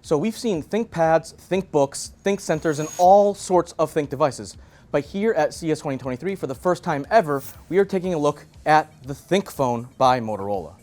So we've seen ThinkPads, ThinkBooks, ThinkCenters, and all sorts of Think devices. But here at CES 2023, for the first time ever, we are taking a look at the ThinkPhone by Motorola.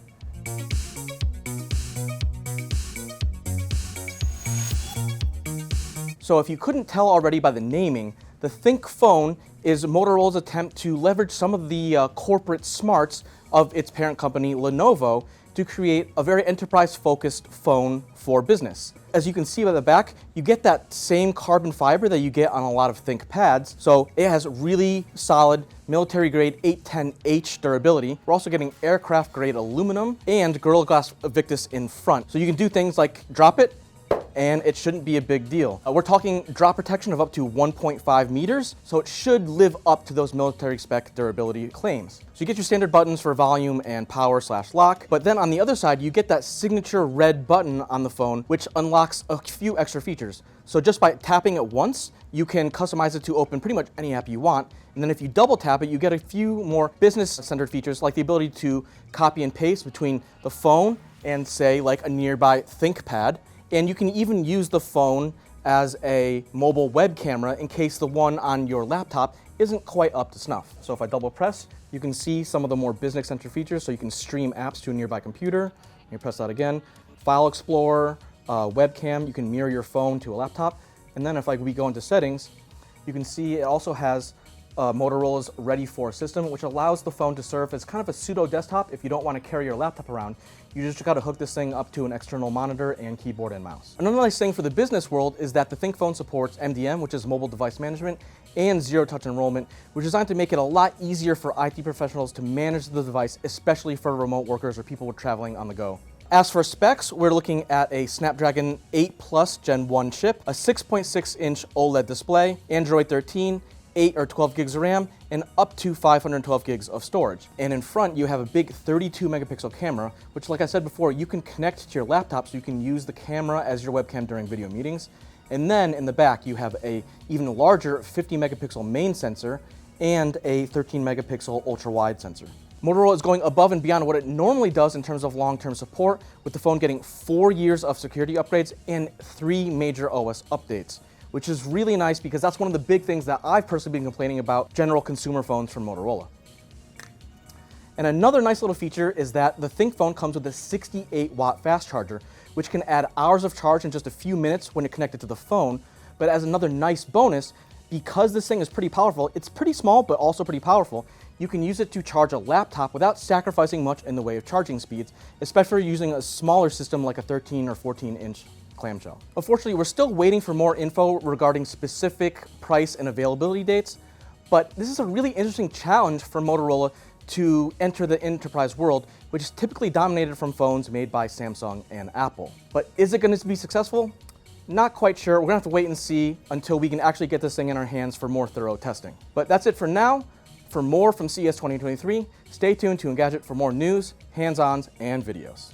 So if you couldn't tell already by the naming, the ThinkPhone is Motorola's attempt to leverage some of the corporate smarts of its parent company, Lenovo, to create a very enterprise-focused phone for business. As you can see by the back, you get that same carbon fiber that you get on a lot of ThinkPads, so it has really solid military-grade 810H durability. We're also getting aircraft-grade aluminum and Gorilla Glass Victus in front. So you can do things like drop it, and it shouldn't be a big deal. We're talking drop protection of up to 1.5 meters, so it should live up to those military spec durability claims. So you get your standard buttons for volume and power/lock, but then on the other side, you get that signature red button on the phone, which unlocks a few extra features. So just by tapping it once, you can customize it to open pretty much any app you want. And then if you double tap it, you get a few more business-centered features, like the ability to copy and paste between the phone and, say, like a nearby ThinkPad. And you can even use the phone as a mobile web camera in case the one on your laptop isn't quite up to snuff. So if I double press, you can see some of the more business-centered features. So you can stream apps to a nearby computer. You press that again. File Explorer, webcam, you can mirror your phone to a laptop. And then if we go into settings, you can see it also has Motorola's Ready For system, which allows the phone to serve as kind of a pseudo desktop if you don't want to carry your laptop around. You just got to hook this thing up to an external monitor and keyboard and mouse. Another nice thing for the business world is that the ThinkPhone supports MDM, which is mobile device management, and zero-touch enrollment, which is designed to make it a lot easier for IT professionals to manage the device, especially for remote workers or people traveling on the go. As for specs, we're looking at a Snapdragon 8 Plus Gen 1 chip, a 6.6-inch OLED display, Android 13, 8 or 12 gigs of RAM, and up to 512 gigs of storage. And in front, you have a big 32 megapixel camera, which, like I said before, you can connect to your laptop so you can use the camera as your webcam during video meetings. And then in the back, you have a even larger 50 megapixel main sensor and a 13 megapixel ultra-wide sensor. Motorola is going above and beyond what it normally does in terms of long-term support, with the phone getting 4 years of security upgrades and 3 major OS updates, which is really nice because that's one of the big things that I've personally been complaining about general consumer phones from Motorola. And another nice little feature is that the ThinkPhone comes with a 68-watt fast charger, which can add hours of charge in just a few minutes when you're connected to the phone. But as another nice bonus, because this thing is pretty powerful, it's pretty small but also pretty powerful, you can use it to charge a laptop without sacrificing much in the way of charging speeds, especially using a smaller system like a 13 or 14-inch clamshell. Unfortunately, we're still waiting for more info regarding specific price and availability dates, but this is a really interesting challenge for Motorola to enter the enterprise world, which is typically dominated from phones made by Samsung and Apple. But is it going to be successful? Not quite sure. We're going to have to wait and see until we can actually get this thing in our hands for more thorough testing. But that's it for now. For more from CES 2023, stay tuned to Engadget for more news, hands-ons, and videos.